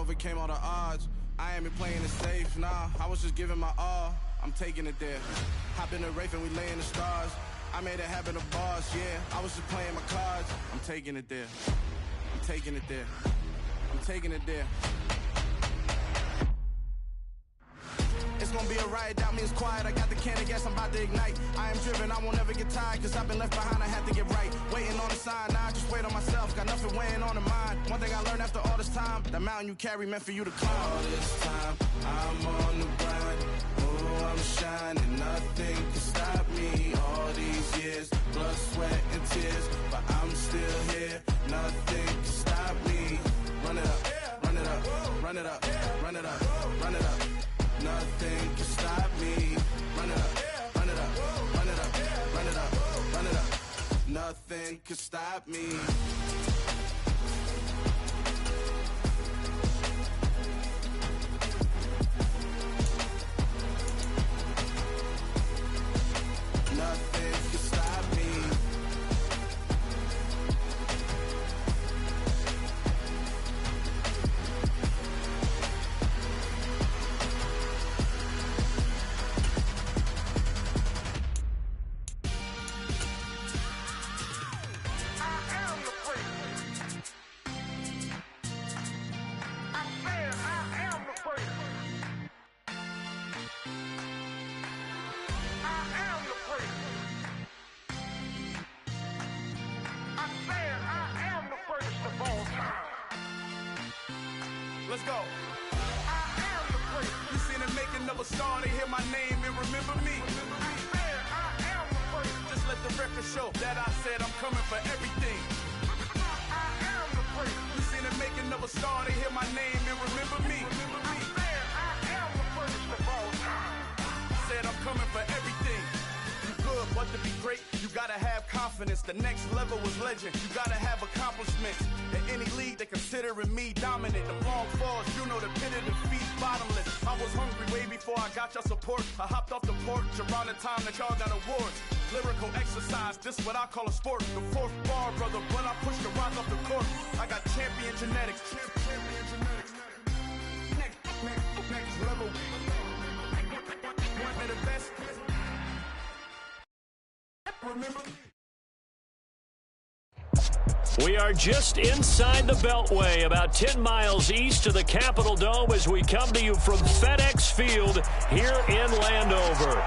overcame all the odds. I ain't been playing it safe, nah. I was just giving my all. I'm taking it there. Hop in the Wraith and we lay in the stars. I made it happen, a boss, yeah. I was just playing my cards. I'm taking it there. I'm taking it there. I'm taking it there. It's gonna be a riot, doubt me it's quiet. I got the can of gas, I'm about to ignite. I am driven, I won't ever get tired, cause I've been left behind, I had to get right. Waiting on the sign, now I just wait on myself. Got nothing weighing on the mind. One thing I learned after all this time, the mountain you carry meant for you to climb. All this time, I'm on the grind. Oh, I'm shining, nothing can stop me. All these years, blood, sweat, and tears, but I'm still here. Nothing can stop me. Run it up, run it up, run it up, run it up, run it up. Nothing can stop me. Run it up, run it up, run it up, run it up, run it up. Nothing can stop me. Nothing can stop me. Let's go. You seen the making of a star, they hear my name and remember me. Just let the record show that I said I'm coming for everything. You seen the making of a star, they hear my name and remember me. Said I'm coming for everything. You good, but to be great, you gotta have confidence. The next level was legend. You gotta have accomplishments. In any league, they considering me dominant. The long falls, you know the pit of defeat, bottomless. I was hungry way before I got your support. I hopped off the porch around the time that y'all got awards. Lyrical exercise, this what I call a sport. The fourth bar, brother, when I push the rock off the court. I got champion genetics. Champion genetics. Next level. One of the best. Remember? We are just inside the Beltway, about 10 miles east of the Capitol Dome as we come to you from FedEx Field here in Landover.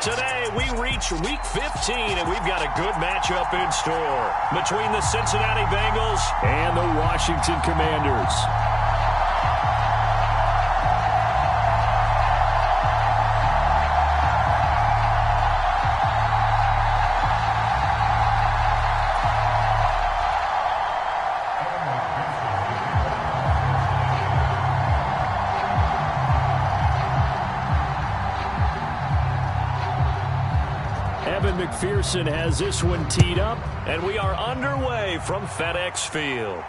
Today, we reach Week 15, and we've got a good matchup in store between the Cincinnati Bengals and the Washington Commanders. McPherson has this one teed up, and we are underway from FedEx Field.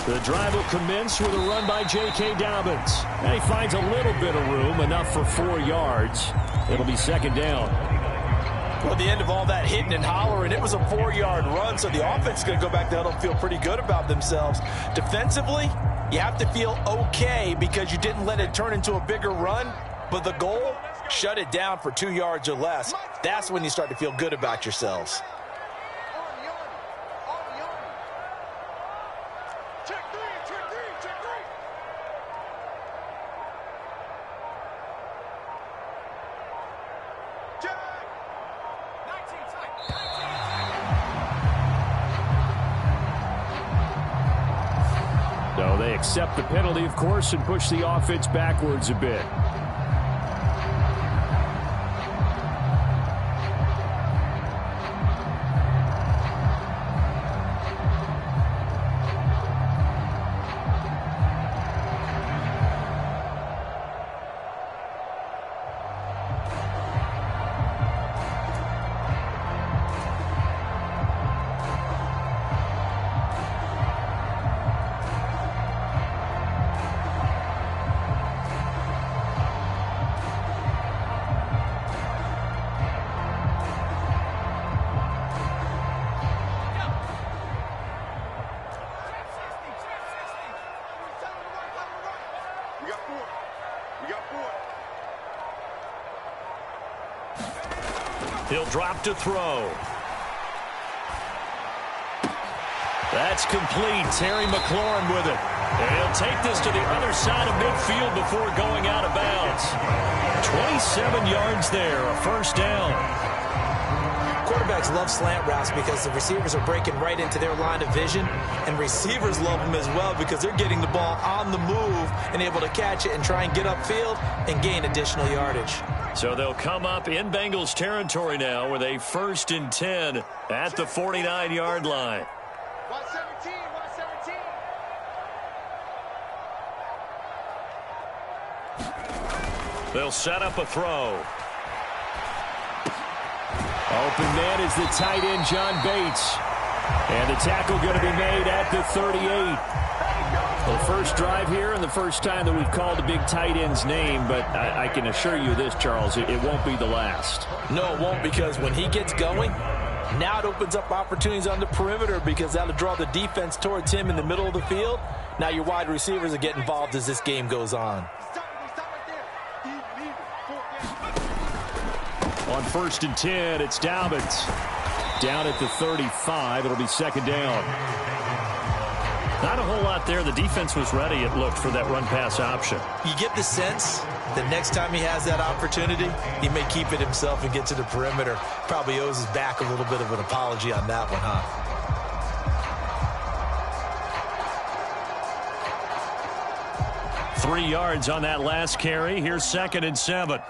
The drive will commence with a run by J.K. Dobbins. And he finds a little bit of room, enough for 4 yards. It'll be second down. Well, at the end of all that hitting and hollering, it was a 4-yard run, so the offense is going to go back to huddle and feel pretty good about themselves. Defensively, you have to feel okay because you didn't let it turn into a bigger run, but the goal, shut it down for 2 yards or less. That's when you start to feel good about yourselves. So they accept the penalty, of course, and push the offense backwards a bit. He'll drop to throw. That's complete. Terry McLaurin with it. And he'll take this to the other side of midfield before going out of bounds. 27 yards there, a first down. Quarterbacks love slant routes because the receivers are breaking right into their line of vision, and receivers love them as well because they're getting the ball on the move and able to catch it and try and get upfield and gain additional yardage. So they'll come up in Bengals territory now with a 1st and 10 at the 49-yard line. 117, 117. They'll set up a throw. Open man is the tight end, John Bates. And the tackle going to be made at the 38. Well, first drive here and the first time that we've called a big tight end's name, but I can assure you this, Charles, it won't be the last. No, it won't, because when he gets going, now it opens up opportunities on the perimeter because that'll draw the defense towards him in the middle of the field. Now your wide receivers will get involved as this game goes on. On 1st and 10, it's Dobbins. Down at the 35, it'll be 2nd down. Not a whole lot there. The defense was ready, it looked, for that run-pass option. You get the sense that next time he has that opportunity, he may keep it himself and get to the perimeter. Probably owes his back a little bit of an apology on that one, huh? Three yards on that last carry. Here's 2nd and 7.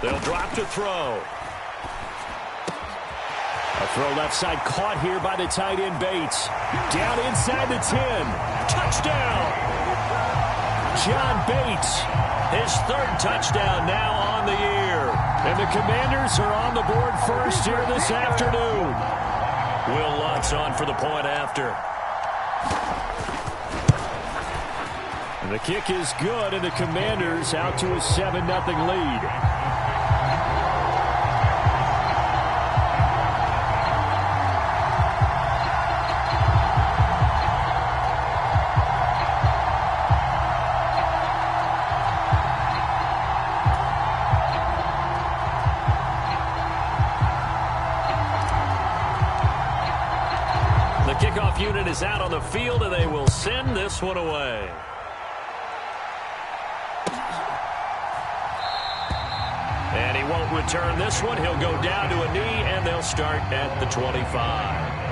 They'll drop to throw. A throw left side caught here by the tight end Bates. Down inside the 10. Touchdown. John Bates, his 3rd touchdown now on the year. And the Commanders are on the board first here this afternoon. Will Lutz on for the point after. And the kick is good, and the Commanders out to a 7-0 lead. Kickoff unit is out on the field, and they will send this one away. And he won't return this one. He'll go down to a knee, and they'll start at the 25.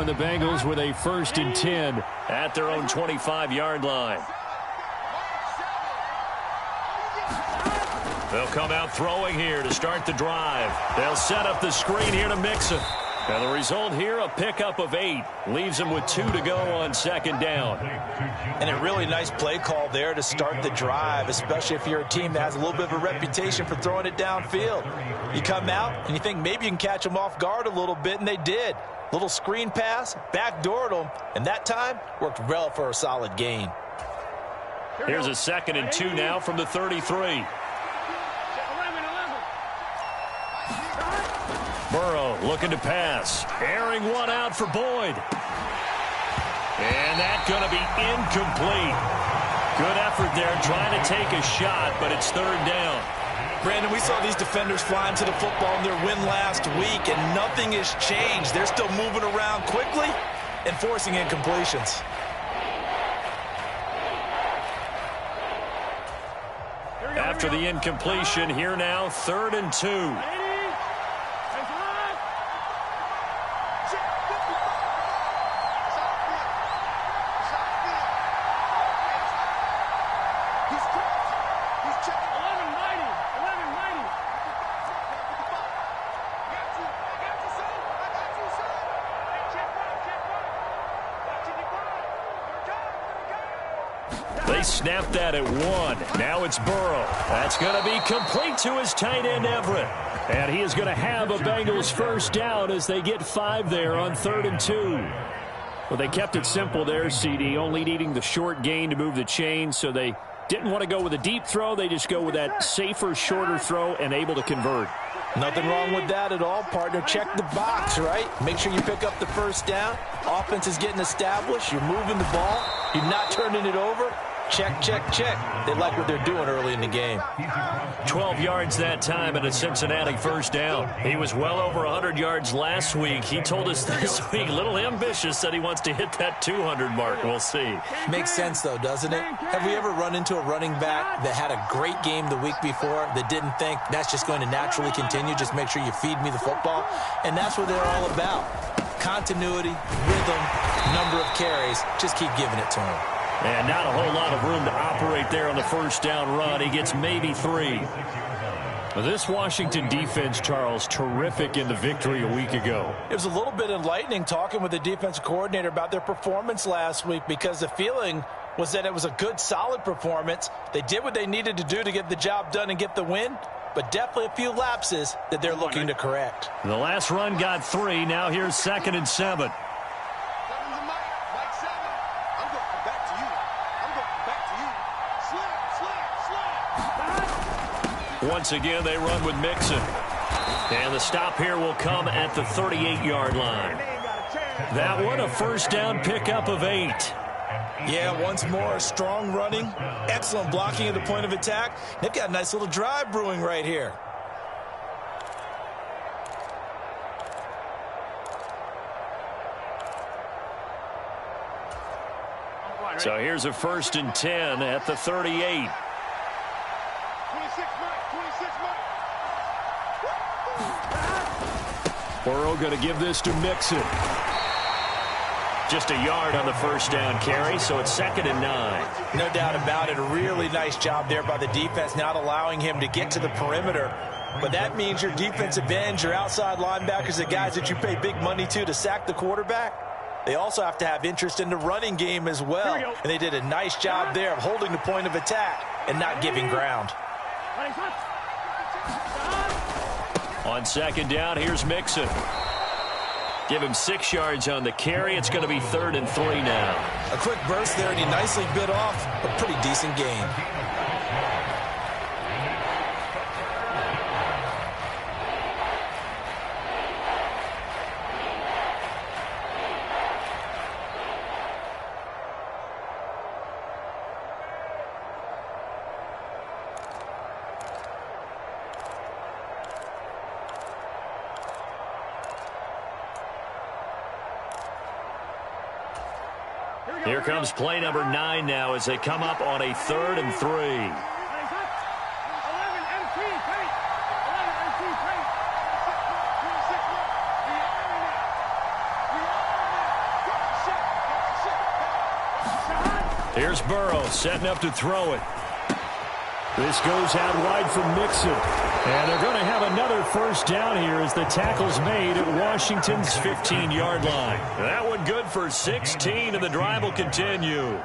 And the Bengals with a 1st and 10 at their own 25-yard line. They'll come out throwing here to start the drive. They'll set up the screen here to Mixon. And the result here, a pickup of 8. Leaves them with 2 to go on 2nd down. And a really nice play call there to start the drive, especially if you're a team that has a little bit of a reputation for throwing it downfield. You come out and you think maybe you can catch them off guard a little bit, and they did. Little screen pass, backdoored them, and that time worked well for a solid gain. Here's a 2nd and 2 now from the 33. Burrow looking to pass. Airing one out for Boyd. And that's going to be incomplete. Good effort there trying to take a shot, but it's 3rd down. Brandon, we saw these defenders flying to the football in their win last week, and nothing has changed. They're still moving around quickly and forcing incompletions. After the incompletion, here now, 3rd and 2. snapped that at 1. Now it's Burrow. That's going to be complete to his tight end, Everett. And he is going to have a Bengals first down as they get 5 there on 3rd and 2. Well, they kept it simple there, CD, only needing the short gain to move the chain, so they didn't want to go with a deep throw. They just go with that safer, shorter throw and able to convert. Nothing wrong with that at all, partner. Check the box, right? Make sure you pick up the first down. Offense is getting established. You're moving the ball. You're not turning it over. Check, check, check. They like what they're doing early in the game. 12 yards that time and a Cincinnati first down. He was well over 100 yards last week. He told us this week, a little ambitious, said he wants to hit that 200 mark. We'll see. Makes sense, though, doesn't it? Have we ever run into a running back that had a great game the week before that didn't think that's just going to naturally continue? Just make sure you feed me the football. And that's what they're all about. Continuity, rhythm, number of carries. Just keep giving it to him. And not a whole lot of room to operate there on the first down run. He gets maybe 3. This Washington defense, Charles, terrific in the victory a week ago. It was a little bit enlightening talking with the defensive coordinator about their performance last week because the feeling was that it was a good, solid performance. They did what they needed to do to get the job done and get the win, but definitely a few lapses that they're looking to correct. The last run got 3. Now here's 2nd and 7. Once again, they run with Mixon. And the stop here will come at the 38-yard line. That one, a first down pickup of 8. Yeah, once more, strong running, excellent blocking at the point of attack. They've got a nice little drive brewing right here. So here's a 1st and 10 at the 38. Burrow going to give this to Mixon. Just a yard on the first down carry, so it's 2nd and 9. No doubt about it. A really nice job there by the defense, not allowing him to get to the perimeter. But that means your defensive ends, your outside linebackers, the guys that you pay big money to sack the quarterback, they also have to have interest in the running game as well. And they did a nice job there of holding the point of attack and not giving ground. On 2nd down, here's Mixon. Give him 6 yards on the carry. It's going to be 3rd and 3 now. A quick burst there, and he nicely bit off a pretty decent gain. Here comes play number 9 now as they come up on a 3rd and 3. Here's Burrow setting up to throw it. This goes out wide for Mixon. And they're going to have another first down here as the tackle's made at Washington's 15-yard line. That one good for 16, and the drive will continue.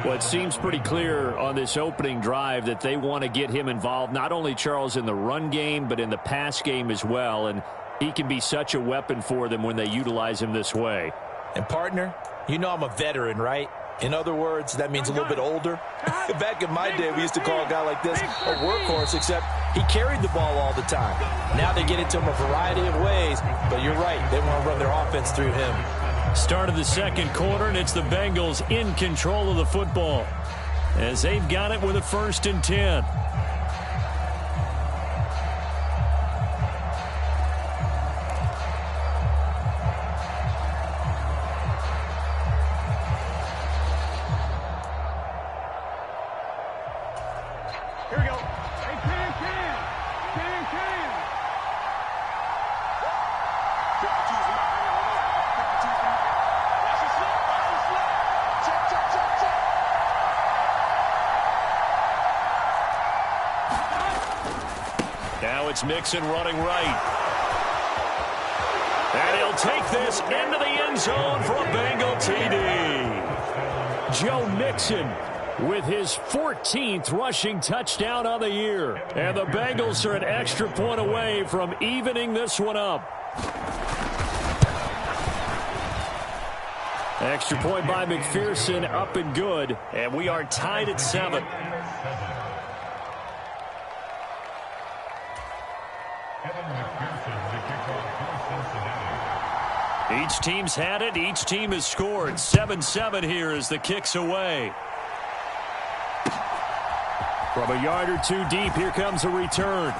Well, it seems pretty clear on this opening drive that they want to get him involved, not only, Charles, in the run game, but in the pass game as well. And he can be such a weapon for them when they utilize him this way. And, partner, you know I'm a veteran, right? In other words, that means a little bit older. Back in my day, we used to call a guy like this a workhorse, except he carried the ball all the time. Now they get it to him a variety of ways, but you're right. They want to run their offense through him. Start of the second quarter, and it's the Bengals in control of the football as they've got it with a 1st and 10. Here we go. Hey, can. Now it's Mixon running right. And he'll take this into the end zone for a Bengal TD. Joe Mixon with his 14th rushing touchdown on the year. And the Bengals are an extra point away from evening this one up. Extra point by McPherson, up and good. And we are tied at 7. Each team's had it. Each team has scored. 7-7 here as the kick's away. From a yard or two deep, here comes a return.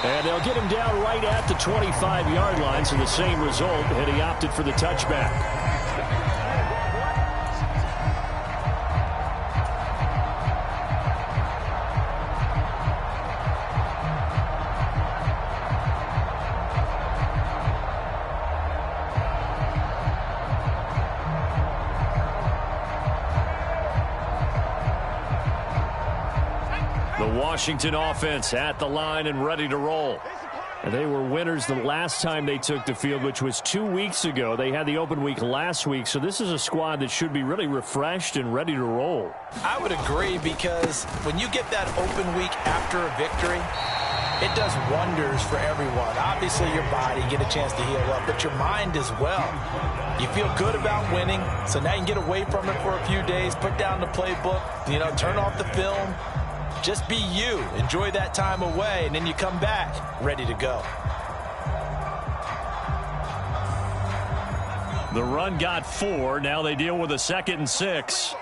And they'll get him down right at the 25-yard line, so the same result, and he opted for the touchback. Washington offense at the line and ready to roll. And they were winners the last time they took the field, which was 2 weeks ago. They had the open week last week, so this is a squad that should be really refreshed and ready to roll. I would agree, because when you get that open week after a victory, it does wonders for everyone. Obviously, your body, get a chance to heal up, but your mind as well. You feel good about winning, so now you can get away from it for a few days, put down the playbook, turn off the film. Just be you. Enjoy that time away, and then you come back ready to go. The run got 4. Now they deal with a 2nd and 6.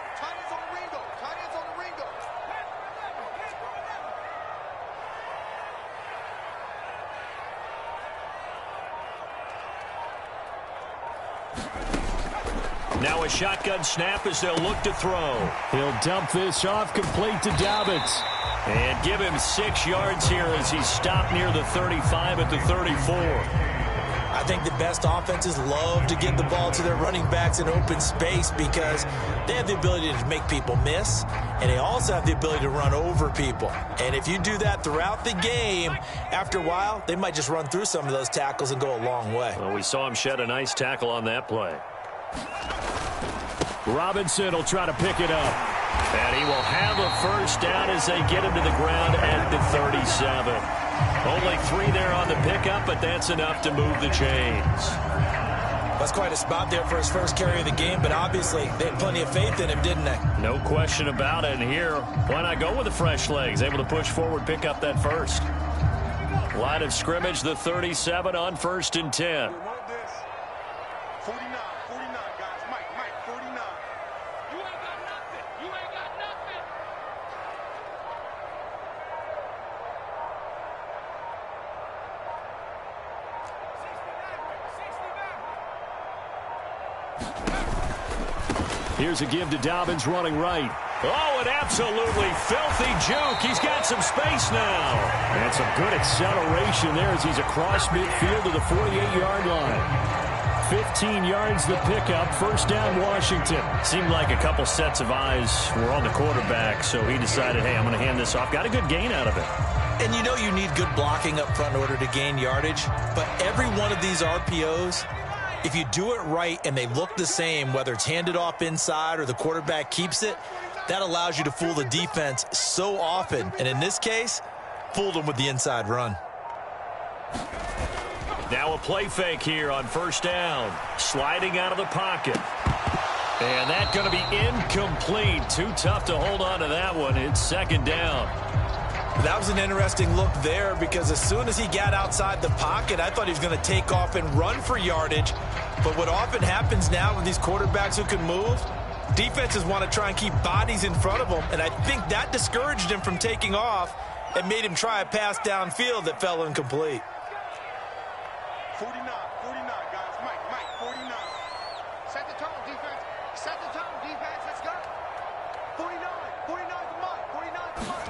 Now a shotgun snap as they'll look to throw. He'll dump this off complete to Dobbins. And give him 6 yards here as he's stopped near the 35 at the 34. I think the best offenses love to give the ball to their running backs in open space because they have the ability to make people miss, and they also have the ability to run over people. And if you do that throughout the game, after a while, they might just run through some of those tackles and go a long way. Well, we saw him shed a nice tackle on that play. Robinson will try to pick it up. And he will have a first down as they get him to the ground at the 37. Only 3 there on the pickup, but that's enough to move the chains. That's quite a spot there for his first carry of the game, but obviously they had plenty of faith in him, didn't they? No question about it. And here, why not go with the fresh legs? Able to push forward, pick up that first. Line of scrimmage, the 37 on 1st and 10. 49, guys. Mike, 49. You ain't got nothing. You ain't got nothing. Here's a give to Dobbins running right. Oh, an absolutely filthy juke. He's got some space now. And some good acceleration there as he's across midfield to the 48-yard line. 15 yards the pickup, first down Washington. Seemed like a couple sets of eyes were on the quarterback, so he decided, hey, I'm going to hand this off. Got a good gain out of it. And you know you need good blocking up front in order to gain yardage, but every one of these RPOs, if you do it right and they look the same, whether it's handed off inside or the quarterback keeps it, that allows you to fool the defense so often. And in this case, fooled them with the inside run. Now a play fake here on first down. Sliding out of the pocket. And that's going to be incomplete. Too tough to hold on to that one. It's second down. That was an interesting look there because as soon as he got outside the pocket, I thought he was going to take off and run for yardage. But what often happens now with these quarterbacks who can move, defenses want to try and keep bodies in front of them. And I think that discouraged him from taking off and made him try a pass downfield that fell incomplete. 49, guys. Mike, 49. Set the tone, defense. Set the tone, defense. Let's go. 49 to Mike.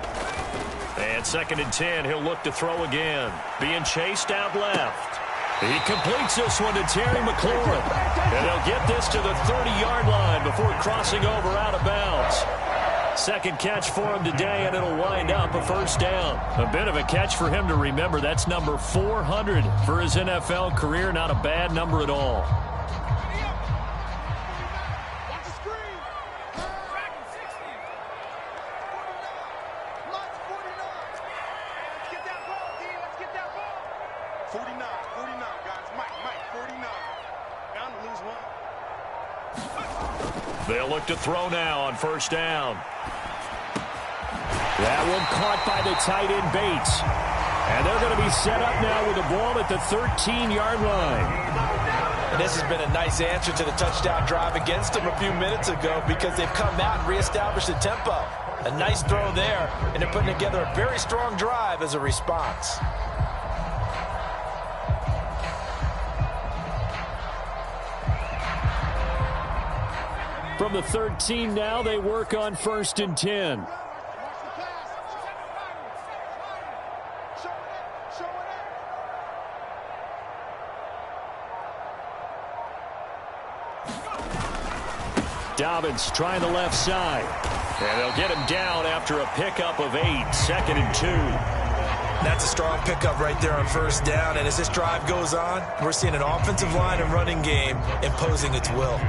And second and 10, he'll look to throw again. Being chased out left. He completes this one to Terry McLaurin. And he'll get this to the 30-yard line before crossing over out of bounds. Second catch for him today, and it'll wind up a first down. A bit of a catch for him to remember. That's number 400 for his NFL career. Not a bad number at all. They'll look to throw now on first down. That one caught by the tight end Bates. And they're going to be set up now with the ball at the 13-yard line. And this has been a nice answer to the touchdown drive against them a few minutes ago because they've come out and reestablished the tempo. A nice throw there, and they're putting together a very strong drive as a response. From the 13 now, they work on 1st and 10. Dobbins trying the left side. And they'll get him down after a pickup of 8, 2nd and 2. That's a strong pickup right there on first down. And as this drive goes on, we're seeing an offensive line and running game imposing its will.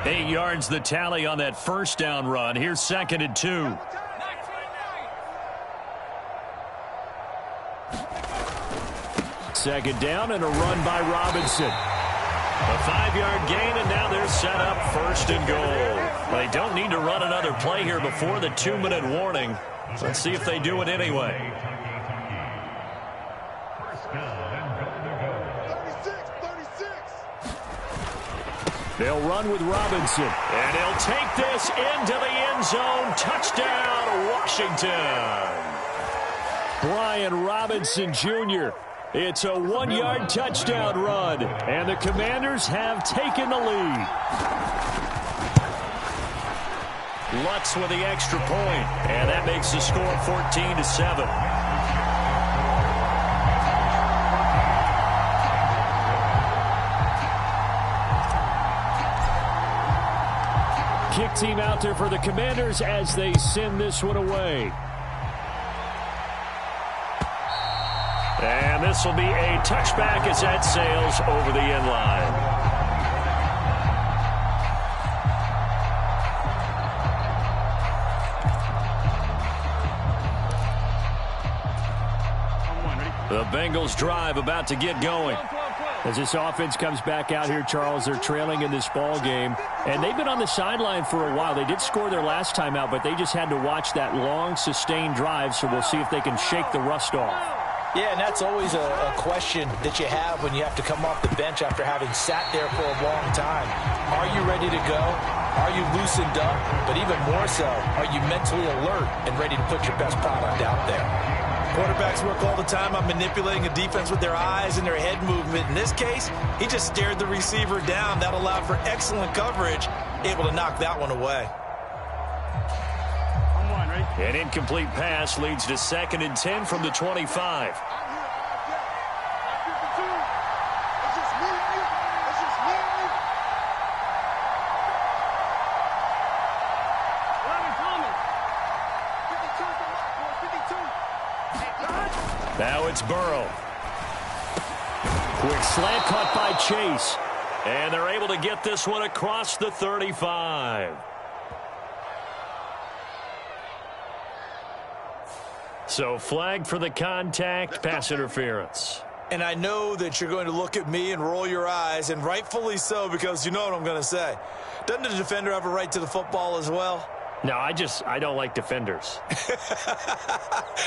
8 yards the tally on that first down run. Here's 2nd and 2. Second down and a run by Robinson. A 5-yard gain, and now they're set up 1st and goal. They don't need to run another play here before the 2-minute warning. Let's see if they do it anyway. They'll run with Robinson, and he'll take this into the end zone. Touchdown, Washington. Brian Robinson Jr. It's a 1-yard touchdown run, and the Commanders have taken the lead. Lutz with the extra point, and that makes the score 14-7. Kick team out there for the Commanders as they send this one away. And this will be a touchback as that sails over the end line. The Bengals drive about to get going. As this offense comes back out here, Charles, they're trailing in this ball game. And they've been on the sideline for a while. They did score their last time out, but they just had to watch that long, sustained drive, so we'll see if they can shake the rust off. Yeah, and that's always a question that you have when you have to come off the bench after having sat there for a long time. Are you ready to go? Are you loosened up? But even more so, are you mentally alert and ready to put your best product out there? Quarterbacks work all the time on manipulating a defense with their eyes and their head movement. In this case, he just stared the receiver down. That allowed for excellent coverage, able to knock that one away. An incomplete pass leads to 2nd and 10 from the 25. Now it's Burrow. Quick slant caught by Chase. And they're able to get this one across the 35. So flag for the contact, pass interference. And I know that you're going to look at me and roll your eyes, and rightfully so, because you know what I'm going to say. Doesn't the defender have a right to the football as well? No, I don't like defenders.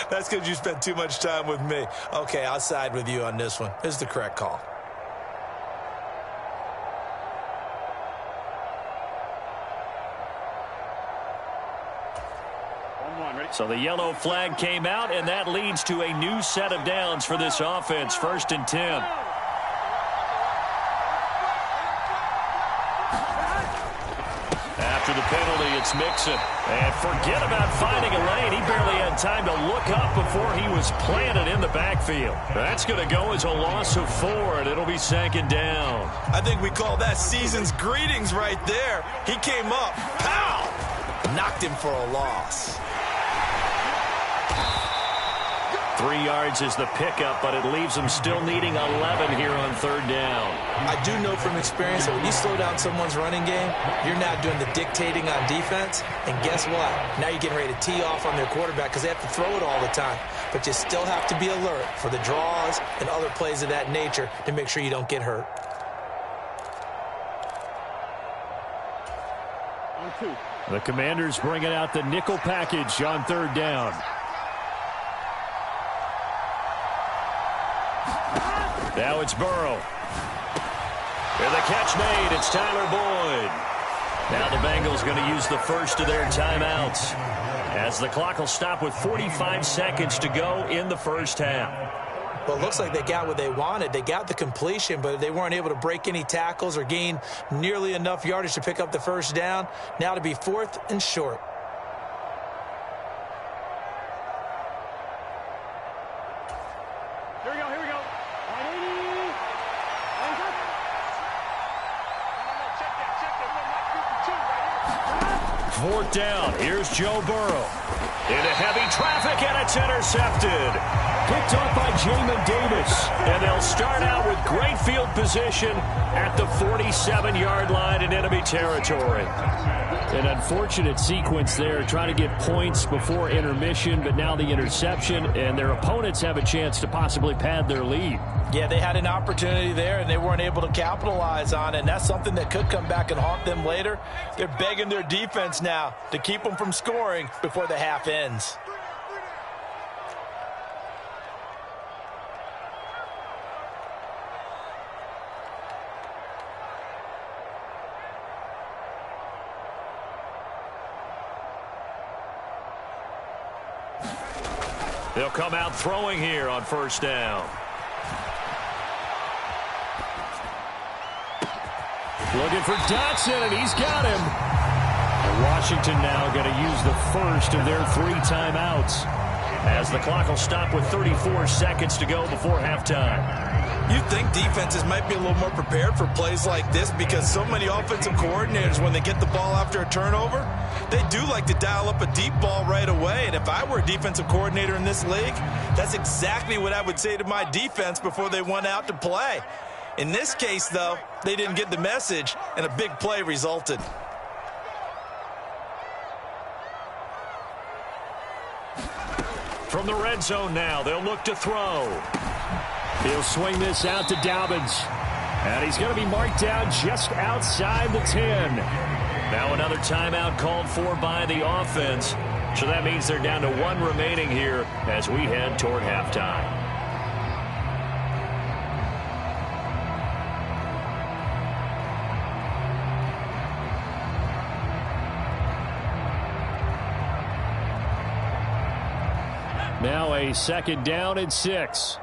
That's because you spent too much time with me. Okay, I'll side with you on this one. This is the correct call. So the yellow flag came out, and that leads to a new set of downs for this offense. 1st and 10. After the penalty, it's Mixon. And forget about finding a lane. He barely had time to look up before he was planted in the backfield. That's going to go as a loss of 4, and it'll be 2nd down. I think we call that season's greetings right there. He came up, pow! Knocked him for a loss. 3 yards is the pickup, but it leaves them still needing 11 here on 3rd down. I do know from experience that when you slow down someone's running game, you're now doing the dictating on defense. And guess what? Now you're getting ready to tee off on their quarterback because they have to throw it all the time. But you still have to be alert for the draws and other plays of that nature to make sure you don't get hurt. The Commanders bringing out the nickel package on third down. Now it's Burrow. And the catch made. It's Tyler Boyd. Now the Bengals going to use the first of their timeouts, as the clock will stop with 45 seconds to go in the first half. Well, it looks like they got what they wanted. They got the completion, but they weren't able to break any tackles or gain nearly enough yardage to pick up the first down. Now to be 4th and short. Here we go. 180. Fourth down. Here's Joe Burrow. Into heavy traffic, and it's intercepted. Picked off by Jamin Davis. And they'll start out with great field position at the 47-yard line in enemy territory. An unfortunate sequence there, trying to get points before intermission, but now the interception, and their opponents have a chance to possibly pad their lead. Yeah, they had an opportunity there, and they weren't able to capitalize on it, and that's something that could come back and haunt them later. They're begging their defense now to keep them from scoring before the half ends. They'll come out throwing here on first down. Looking for Dotson, and he's got him. And Washington now going to use the first of their 3 timeouts, as the clock will stop with 34 seconds to go before halftime. You'd think defenses might be a little more prepared for plays like this, because so many offensive coordinators, when they get the ball after a turnover, they do like to dial up a deep ball right away. And if I were a defensive coordinator in this league, that's exactly what I would say to my defense before they went out to play. In this case, though, they didn't get the message, and a big play resulted. From the red zone now, they'll look to throw. He'll swing this out to Dobbins. And he's going to be marked down just outside the 10. Now another timeout called for by the offense. So that means they're down to 1 remaining here as we head toward halftime. Now a second down and 6.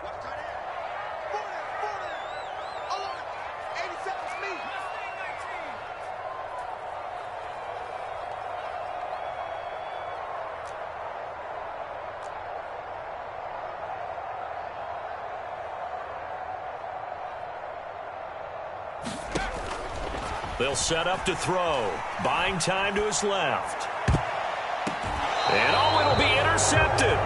They'll set up to throw. Buying time to his left. And it'll be intercepted.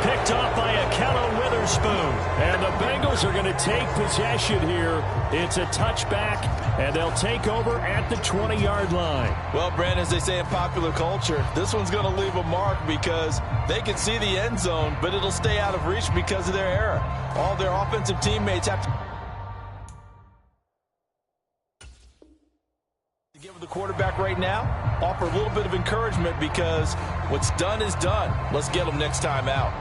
Picked off by Akello Witherspoon. And the Bengals are going to take possession here. It's a touchback, and they'll take over at the 20-yard line. Well, Brandon, as they say in popular culture, this one's going to leave a mark, because they can see the end zone, but it'll stay out of reach because of their error. All their offensive teammates have to give the quarterback right now, offer a little bit of encouragement, because what's done is done. Let's get them next time out.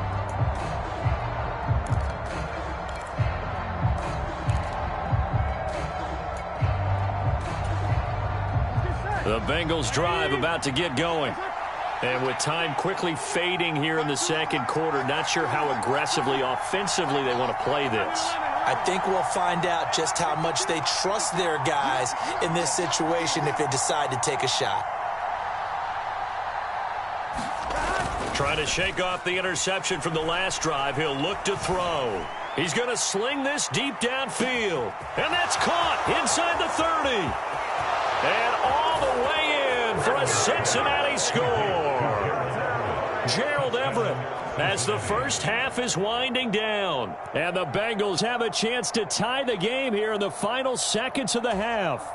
The Bengals drive about to get going. And with time quickly fading here in the second quarter, not sure how aggressively, offensively they want to play this. I think we'll find out just how much they trust their guys in this situation if they decide to take a shot. Trying to shake off the interception from the last drive. He'll look to throw. He's going to sling this deep downfield. And that's caught inside the 30. And all the way in for a Cincinnati score. Gerald Everett, as the first half is winding down. And the Bengals have a chance to tie the game here in the final seconds of the half.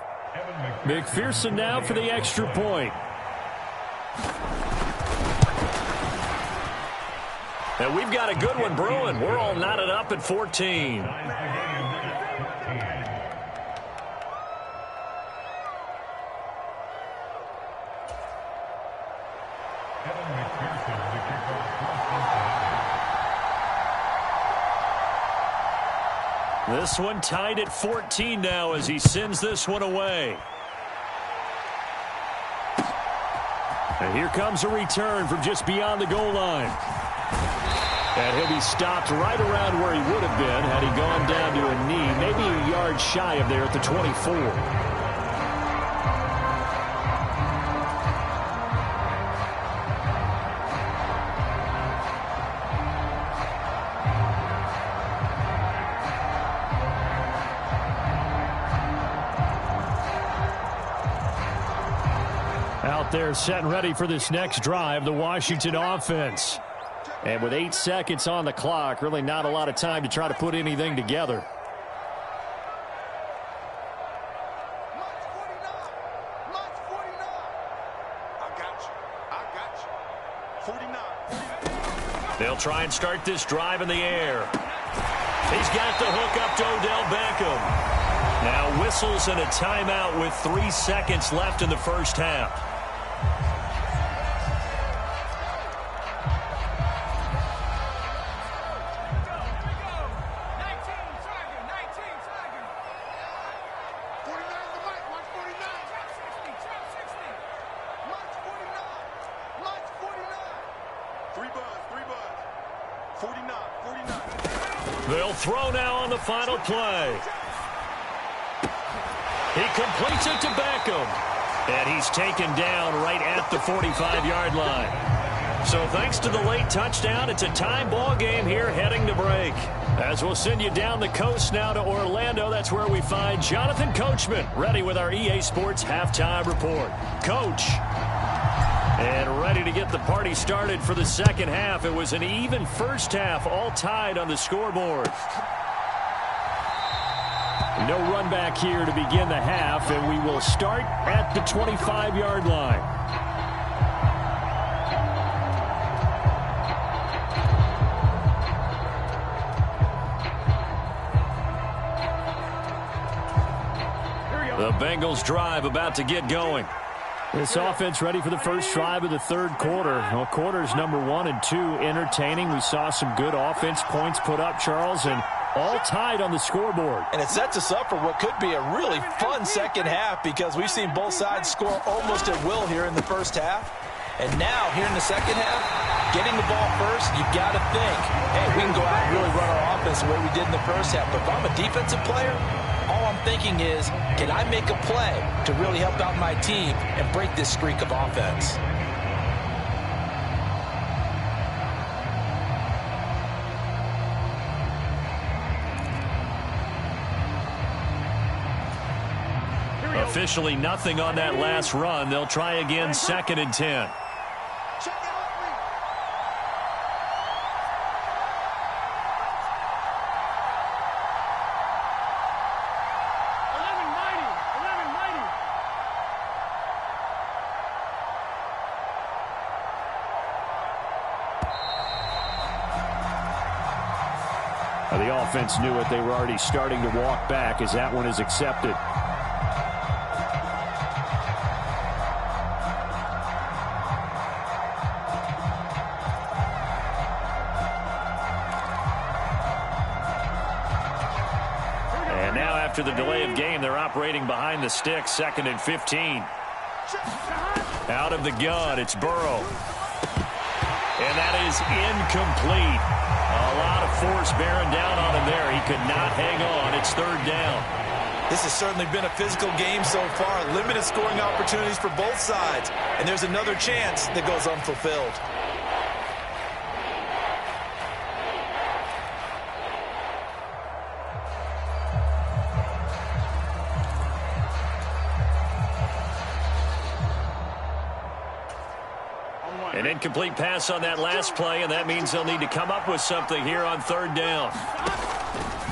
McPherson now for the extra point. And we've got a good one brewing. We're all knotted up at 14. This one tied at 14 now as he sends this one away. And here comes a return from just beyond the goal line. And he'll be stopped right around where he would have been had he gone down to a knee, maybe a yard shy of there at the 24. They're set and ready for this next drive, the Washington offense. And with 8 seconds on the clock, really not a lot of time to try to put anything together. They'll try and start this drive in the air. He's got the hook up to Odell Beckham. Now whistles and a timeout with 3 seconds left in the first half. They'll throw now on the final play. He completes it to Beckham. And he's taken down right at the 45-yard line. So thanks to the late touchdown, it's a tie ball game here heading to break. As we'll send you down the coast now to Orlando, that's where we find Jonathan Coachman, ready with our EA Sports Halftime Report. Coach. And ready to get the party started for the second half. It was an even first half, all tied on the scoreboard. No run back here to begin the half, and we will start at the 25-yard line. The Bengals drive about to get going. This offense ready for the first drive of the third quarter. Well, quarters number 1 and 2 entertaining. We saw some good offense points put up, Charles, and all tied on the scoreboard. And it sets us up for what could be a really fun second half because we've seen both sides score almost at will here in the first half. And now, here in the second half, getting the ball first, you've got to think, hey, we can go out and really run our offense the way we did in the first half. But if I'm a defensive player, all I'm thinking is, can I make a play to really help out my team and break this streak of offense? Officially nothing on that last run. They'll try again, 2nd and 10. The offense knew it. They were already starting to walk back as that one is accepted. And now after the delay of game, they're operating behind the sticks, 2nd and 15. Out of the gun, it's Burrow. And that is incomplete. A lot of force bearing down on him there. He could not hang on. It's 3rd down. This has certainly been a physical game so far. Limited scoring opportunities for both sides. And there's another chance that goes unfulfilled. An incomplete pass on that last play, and that means they'll need to come up with something here on 3rd down.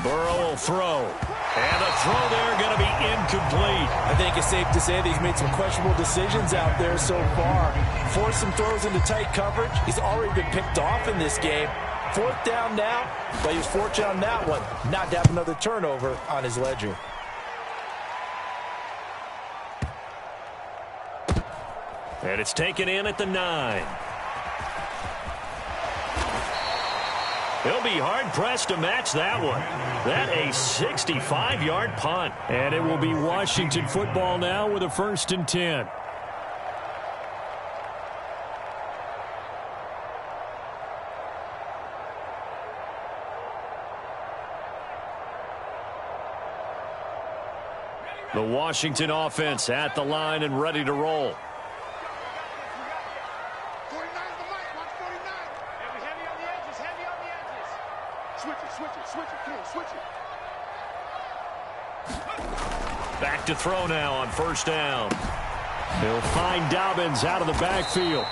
Burrow will throw. And the throw there going to be incomplete. I think it's safe to say that he's made some questionable decisions out there so far. Forced some throws into tight coverage. He's already been picked off in this game. 4th down now, but he was fortunate on that one not to have another turnover on his ledger. And it's taken in at the 9. He'll be hard-pressed to match that one. That a 65-yard punt. And it will be Washington football now with a 1st and 10. The Washington offense at the line and ready to roll. Back to throw now on 1st down. He'll find Dobbins out of the backfield.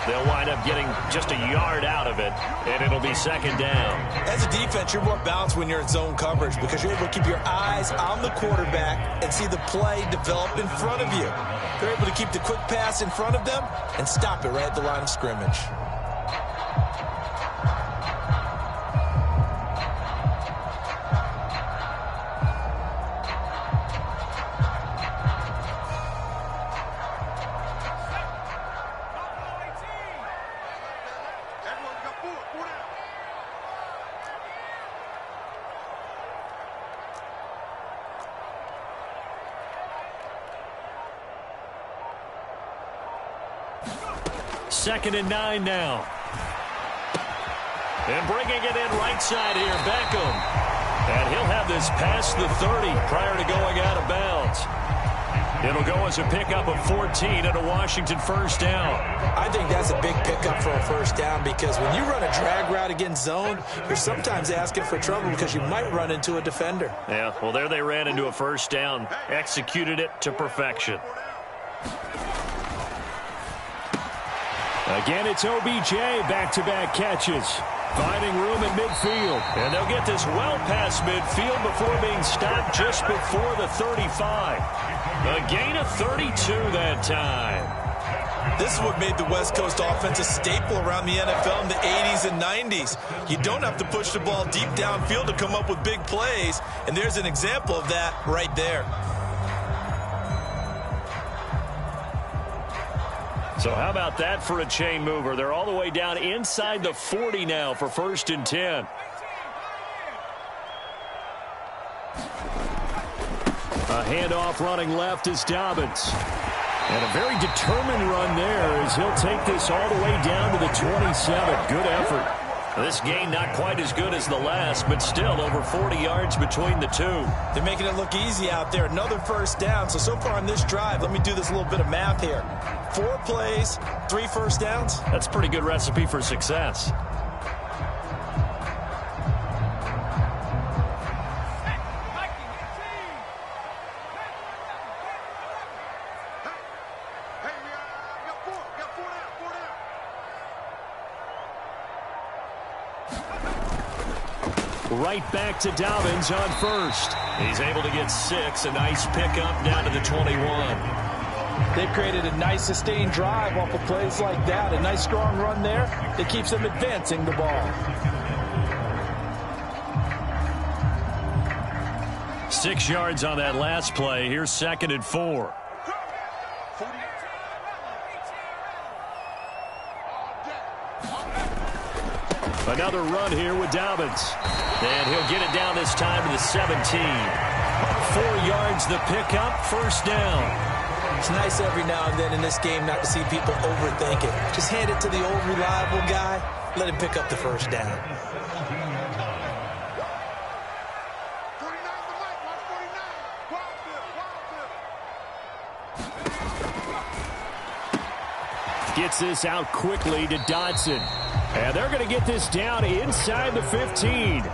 They'll wind up getting just a yard out of it, and it'll be 2nd down. As a defense, you're more balanced when you're in zone coverage because you're able to keep your eyes on the quarterback and see the play develop in front of you. They're able to keep the quick pass in front of them and stop it right at the line of scrimmage. Second and 9 now. And bringing it in right side here, Beckham. And he'll have this past the 30 prior to going out of bounds. It'll go as a pickup of 14 and a Washington 1st down. I think that's a big pickup for a 1st down because when you run a drag route against zone, you're sometimes asking for trouble because you might run into a defender. Yeah, well, there they ran into a 1st down. Executed it to perfection. Again, it's OBJ, back-to-back catches. Finding room in midfield. And they'll get this well past midfield before being stopped just before the 35. A gain of 32 that time. This is what made the West Coast offense a staple around the NFL in the 80s and 90s. You don't have to push the ball deep downfield to come up with big plays, and there's an example of that right there. So how about that for a chain mover? They're all the way down inside the 40 now for 1st and 10. A handoff running left is Dobbins. And a very determined run there as he'll take this all the way down to the 27. Good effort. This gain not quite as good as the last, but still over 40 yards between the two. They're making it look easy out there. Another 1st down. So far on this drive, let me do this little bit of math here. 4 plays, 3 1st downs. That's a pretty good recipe for success. Right back to Dobbins on 1st. He's able to get 6. A nice pickup down to the 21. They've created a nice sustained drive off of plays like that. A nice strong run there that keeps them advancing the ball. 6 yards on that last play. Here's 2nd and 4. Another run here with Dobbins. And he'll get it down this time to the 17. 4 yards the pickup, 1st down. It's nice every now and then in this game not to see people overthink it. Just hand it to the old reliable guy. Let him pick up the 1st down. Gets this out quickly to Dodson. And they're going to get this down inside the 15.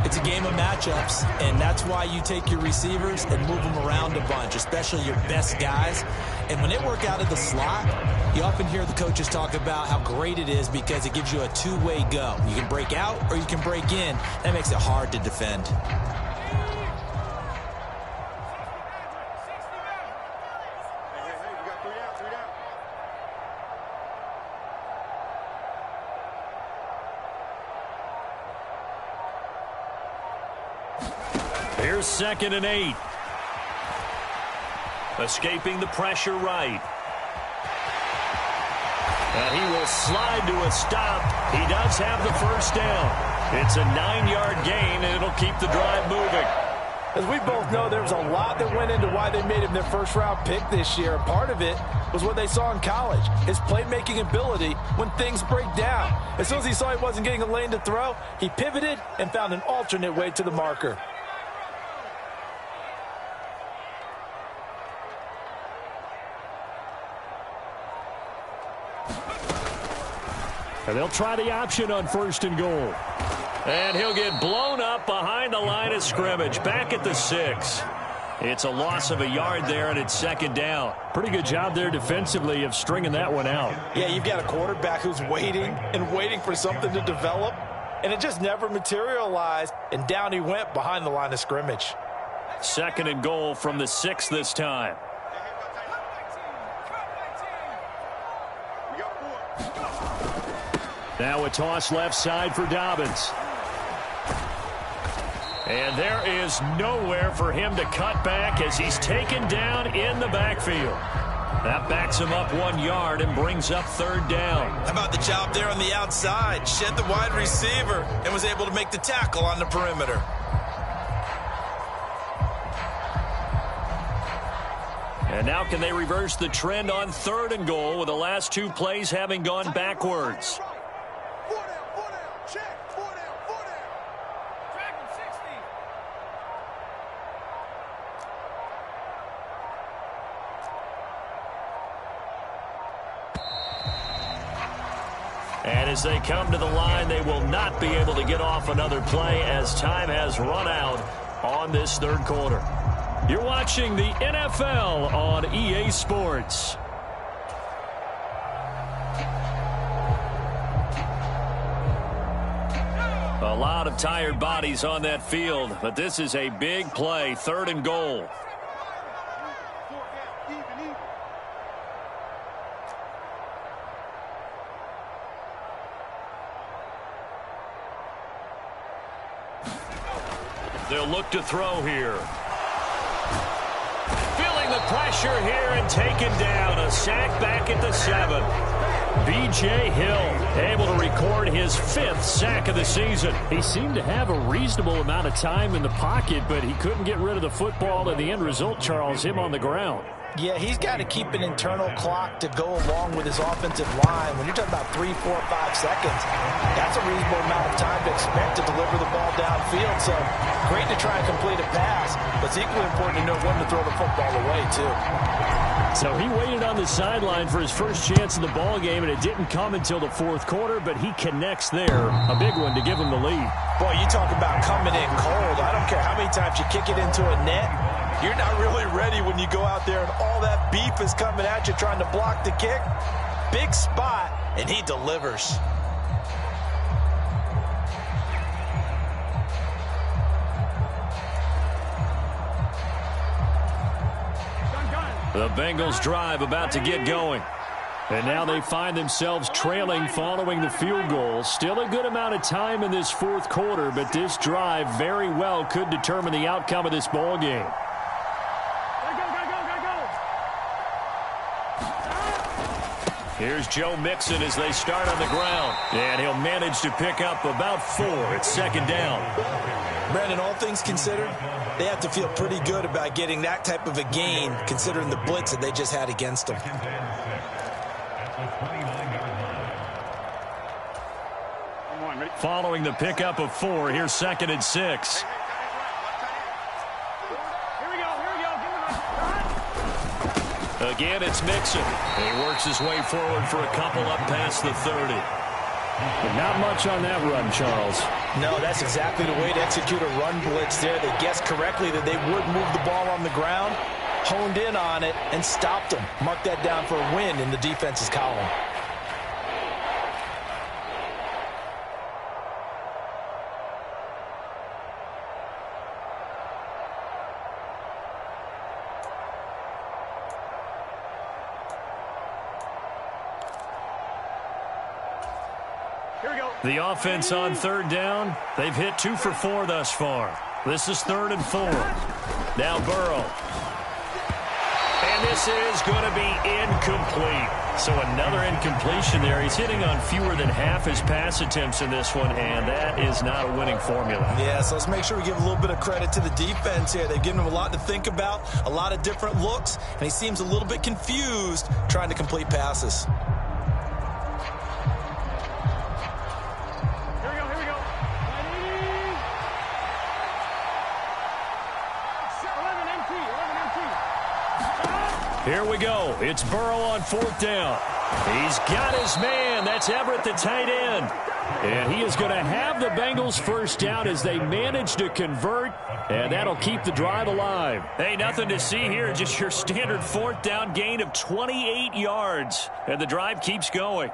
It's a game of matchups, and that's why you take your receivers and move them around a bunch, especially your best guys. And when they work out of the slot, you often hear the coaches talk about how great it is because it gives you a two-way go. You can break out or you can break in. That makes it hard to defend. Here's 2nd and 8. Escaping the pressure right. And he will slide to a stop. He does have the first down. It's a 9-yard gain, and it'll keep the drive moving. As we both know, there was a lot that went into why they made him their first-round pick this year. Part of it was what they saw in college, his playmaking ability when things break down. As soon as he saw he wasn't getting a lane to throw, he pivoted and found an alternate way to the marker. And they'll try the option on 1st and goal. And he'll get blown up behind the line of scrimmage, back at the 6. It's a loss of a yard there, and it's 2nd down. Pretty good job there defensively of stringing that one out. Yeah, you've got a quarterback who's waiting and waiting for something to develop, and it just never materialized, and down he went behind the line of scrimmage. 2nd and goal from the 6 this time. Now a toss left side for Dobbins. And there is nowhere for him to cut back as he's taken down in the backfield. That backs him up 1 yard and brings up 3rd down. How about the job there on the outside? Shed the wide receiver and was able to make the tackle on the perimeter. And now can they reverse the trend on 3rd and goal with the last 2 plays having gone backwards? And as they come to the line, they will not be able to get off another play as time has run out on this 3rd quarter. You're watching the NFL on EA Sports. A lot of tired bodies on that field, but this is a big play, 3rd and goal. They'll look to throw here. Feeling the pressure here and taken down. A sack back at the 7. B.J. Hill able to record his 5th sack of the season. He seemed to have a reasonable amount of time in the pocket, but he couldn't get rid of the football, and the end result, Charles, him on the ground. Yeah, he's got to keep an internal clock to go along with his offensive line. When you're talking about 3, 4, 5 seconds, that's a reasonable amount of time to expect to deliver the ball downfield. So great to try and complete a pass, but it's equally important to know when to throw the football away, too. So he waited on the sideline for his first chance in the ball game, and it didn't come until the 4th quarter, but he connects there. A big one to give him the lead. Boy, you talk about coming in cold. I don't care how many times you kick it into a net. You're not really ready when you go out there and all that beef is coming at you trying to block the kick. Big spot, and he delivers. The Bengals drive about to get going. And now they find themselves trailing following the field goal. Still a good amount of time in this 4th quarter, but this drive very well could determine the outcome of this ball game. Here's Joe Mixon as they start on the ground. And he'll manage to pick up about 4. It's 2nd down. Brandon, all things considered, they have to feel pretty good about getting that type of a gain, considering the blitz that they just had against them. Following the pickup of 4, here's 2nd and 6. Again, it's Mixon. He works his way forward for a couple up past the 30. But not much on that run, Charles. No, that's exactly the way to execute a run blitz there. They guessed correctly that they would move the ball on the ground, honed in on it, and stopped them. Mark that down for a win in the defense's column. The offense on 3rd down, they've hit 2 for 4 thus far. This is 3rd and 4. Now Burrow. And This is going to be incomplete. So another incompletion there. He's hitting on fewer than half his pass attempts in this one, and that is not a winning formula. Yeah, so let's make sure we give a little bit of credit to the defense here. They've given him a lot to think about, a lot of different looks, and he seems a little bit confused trying to complete passes. Here we go. It's Burrow on 4th down. He's got his man. That's Everett, the tight end. And he is going to have the Bengals first down as they manage to convert, and that'll keep the drive alive. Hey, nothing to see here. Just your standard 4th down gain of 28 yards. And the drive keeps going.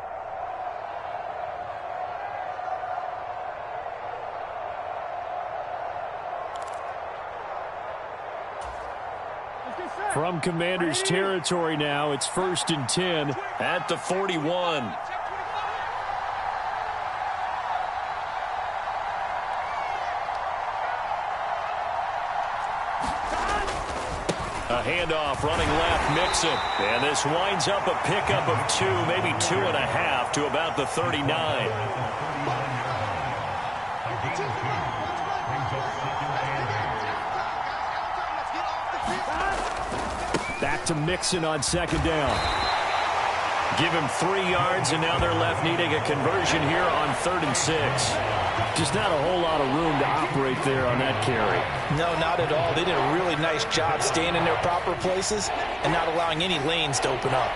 From Commander's territory now, it's 1st and 10 at the 41. A handoff running left, Mixon. And this winds up a pickup of 2, maybe 2.5 to about the 39. Back to Mixon on 2nd down. Give him 3 yards, and now they're left needing a conversion here on 3rd and 6. Just not a whole lot of room to operate there on that carry. No, not at all. They did a really nice job staying in their proper places and not allowing any lanes to open up.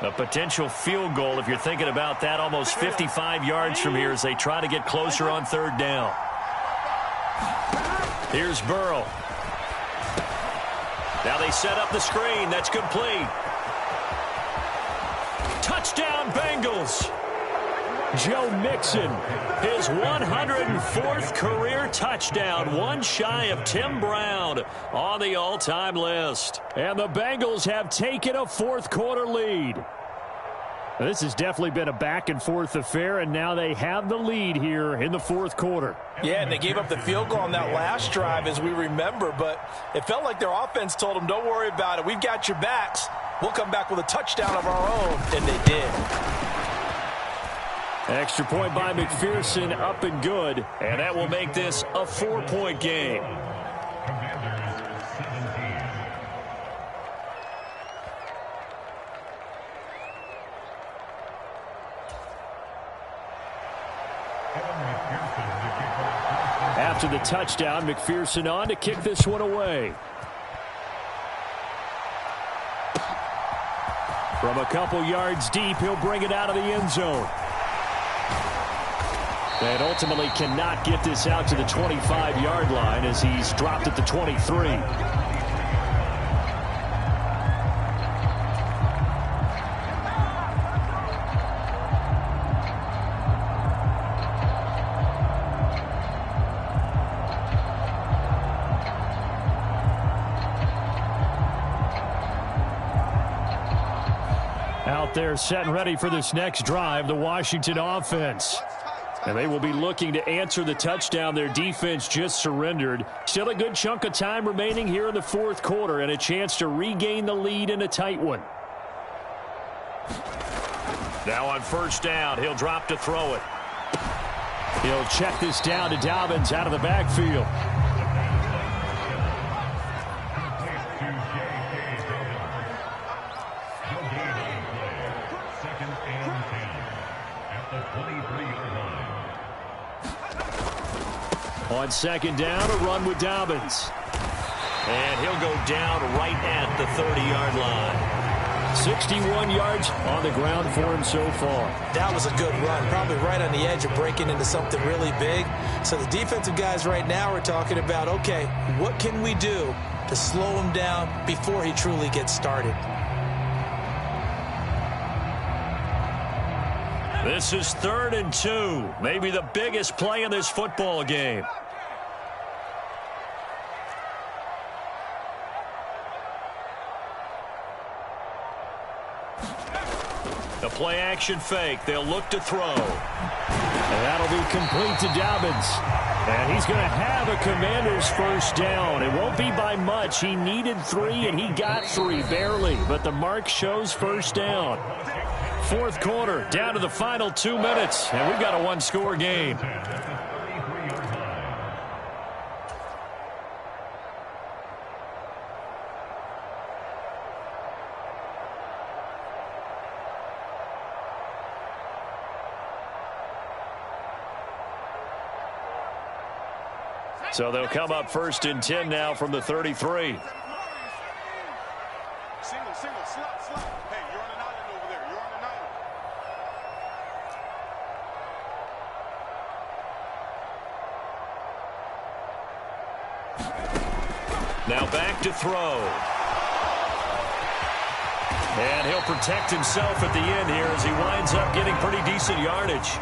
A potential field goal, if you're thinking about that, almost 55 yards from here as they try to get closer on 3rd down. Here's Burrow. Now they set up the screen. That's complete. Touchdown, Bengals. Joe Mixon, his 104th career touchdown, one shy of Tim Brown on the all-time list. And the Bengals have taken a 4th quarter lead. This has definitely been a back-and-forth affair, and now they have the lead here in the 4th quarter. Yeah, and they gave up the field goal on that last drive, as we remember, but it felt like their offense told them, don't worry about it. We've got your backs. We'll come back with a touchdown of our own, and they did. Extra point by McPherson, up and good, and that will make this a 4-point game. After the touchdown, McPherson on to kick this one away. From a couple yards deep, he'll bring it out of the end zone. And ultimately cannot get this out to the 25-yard line as he's dropped at the 23. Out there set and ready for this next drive, the Washington offense. And they will be looking to answer the touchdown their defense just surrendered. Still a good chunk of time remaining here in the 4th quarter and a chance to regain the lead in a tight one. Now on 1st down, he'll drop to throw it. He'll check this down to Dobbins out of the backfield. On 2nd down, a run with Dobbins. And he'll go down right at the 30-yard line. 61 yards on the ground for him so far. That was a good run, probably right on the edge of breaking into something really big. So the defensive guys right now are talking about, okay, what can we do to slow him down before he truly gets started? This is 3rd and 2, maybe the biggest play in this football game. The play action fake. They'll look to throw. And that'll be complete to Dobbins. And he's going to have a Commander's first down. It won't be by much. He needed 3, and he got 3, barely. But the mark shows first down. Fourth quarter, down to the final 2 minutes. And we've got a one-score game. So they'll come up first and 10 now from the 33. Single, slot. Hey, you're on an island over there. You're on an island. Now back to throw. And he'll protect himself at the end here as he winds up getting pretty decent yardage.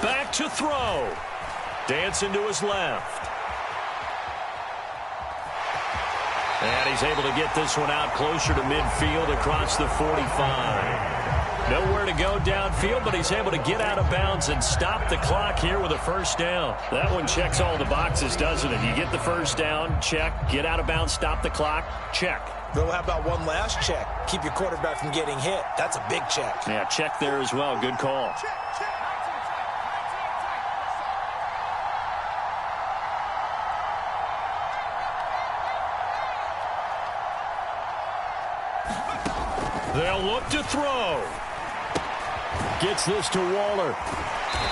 Back to throw. Dancing to his left. And he's able to get this one out closer to midfield across the 45. Nowhere to go downfield, but he's able to get out of bounds and stop the clock here with a first down. That one checks all the boxes, doesn't it? You get the first down, check. Get out of bounds, stop the clock, check. Bill, how about one last check? Keep your quarterback from getting hit. That's a big check. Yeah, check there as well. Good call. They'll look to throw. Gets this to Waller.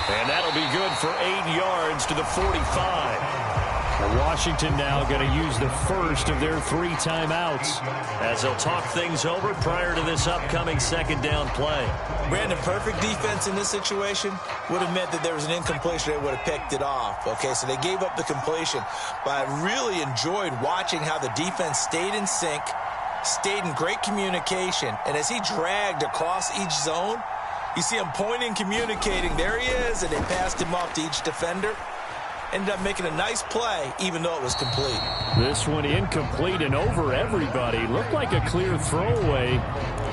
And that'll be good for 8 yards to the 45. And Washington now going to use the first of their 3 timeouts as they'll talk things over prior to this upcoming second down play. Brandon, perfect defense in this situation would have meant that there was an incompletion. They would have picked it off. Okay, so they gave up the completion. But I really enjoyed watching how the defense stayed in sync, stayed in great communication, and as he dragged across each zone, you see him pointing, communicating. There he is, and they passed him off to each defender. Ended up making a nice play, even though it was complete. This one incomplete and over everybody. Looked like a clear throwaway,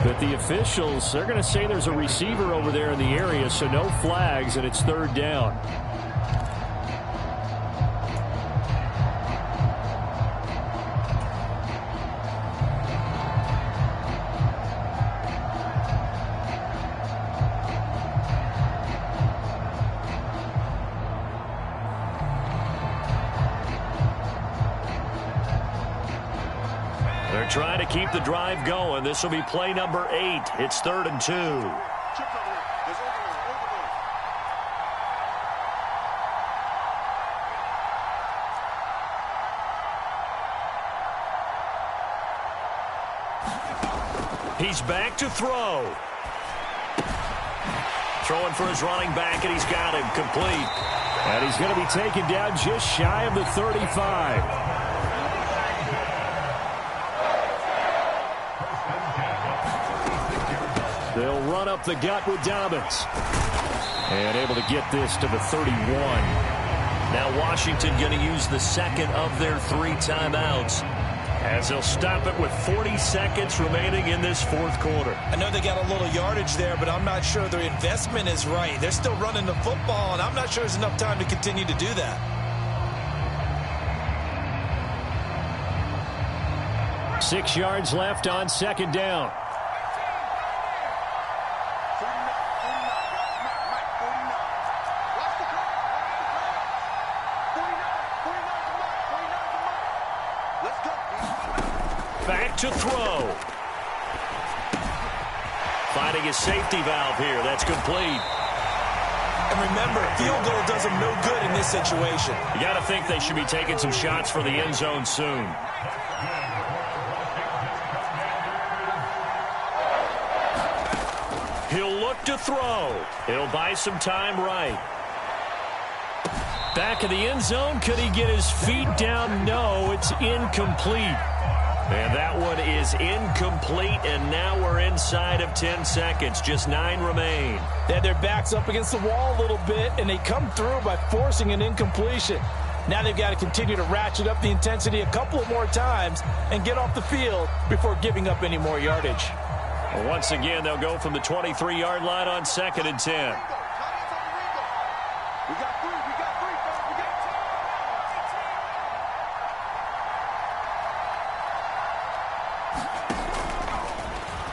but the officials are going to say there's a receiver over there in the area, so no flags, and it's third down. Trying to keep the drive going. This will be play number 8. It's 3rd and 2. He's back to throw. Throwing for his running back, and he's got him complete. And he's going to be taken down just shy of the 35. They'll run up the gut with Dobbins. And able to get this to the 31. Now Washington going to use the second of their 3 timeouts as they'll stop it with 40 seconds remaining in this fourth quarter. I know they got a little yardage there, but I'm not sure their investment is right. They're still running the football, and I'm not sure there's enough time to continue to do that. 6 yards left on second down. Back to throw. Finding his safety valve here. That's complete. And remember, field goal does them no good in this situation. You got to think they should be taking some shots for the end zone soon. He'll look to throw. It'll buy some time right. Back of the end zone. Could he get his feet down? No, it's incomplete. And that one is incomplete, and now we're inside of 10 seconds. Just 9 remain. They had their backs up against the wall a little bit, and they come through by forcing an incompletion. Now they've got to continue to ratchet up the intensity a couple more times and get off the field before giving up any more yardage. Well, once again, they'll go from the 23-yard line on 2nd and 10. We got three, fellas. We got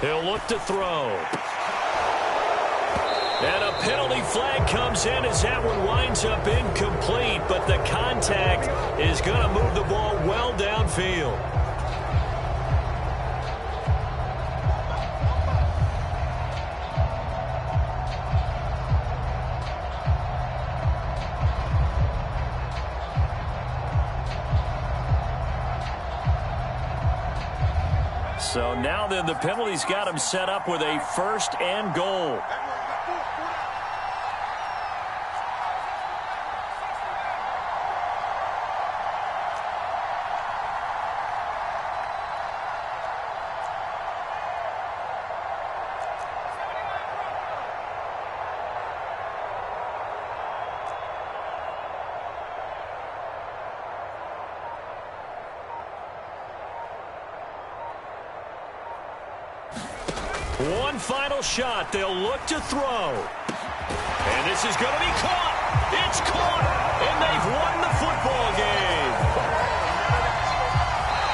two. He'll look to throw. And a penalty flag comes in as that one winds up incomplete, but the contact is going to move the ball well downfield. So now then the penalty's got him set up with a 1st and goal. One final shot. They'll look to throw. And this is going to be caught. It's caught. And they've won the football game.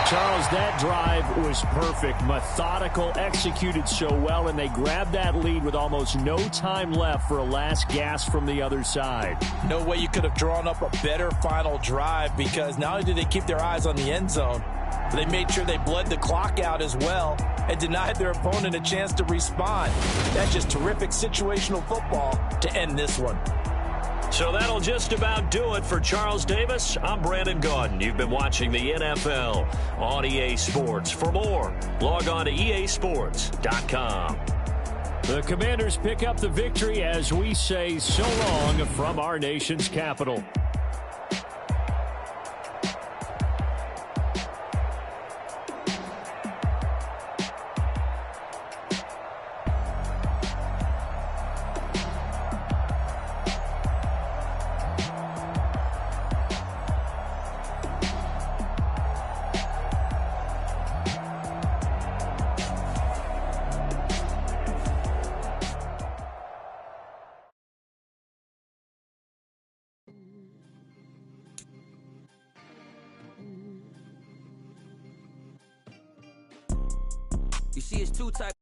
Charles, that drive was perfect. Methodical, executed so well, and they grabbed that lead with almost no time left for a last gasp from the other side. No way you could have drawn up a better final drive, because not only did they keep their eyes on the end zone, but they made sure they bled the clock out as well and denied their opponent a chance to respond. That's just terrific situational football to end this one. So that'll just about do it for Charles Davis. I'm Brandon Gaudin. You've been watching the NFL on EA Sports. For more, log on to easports.com. The Commanders pick up the victory as we say so long from our nation's capital. You see, it's two types.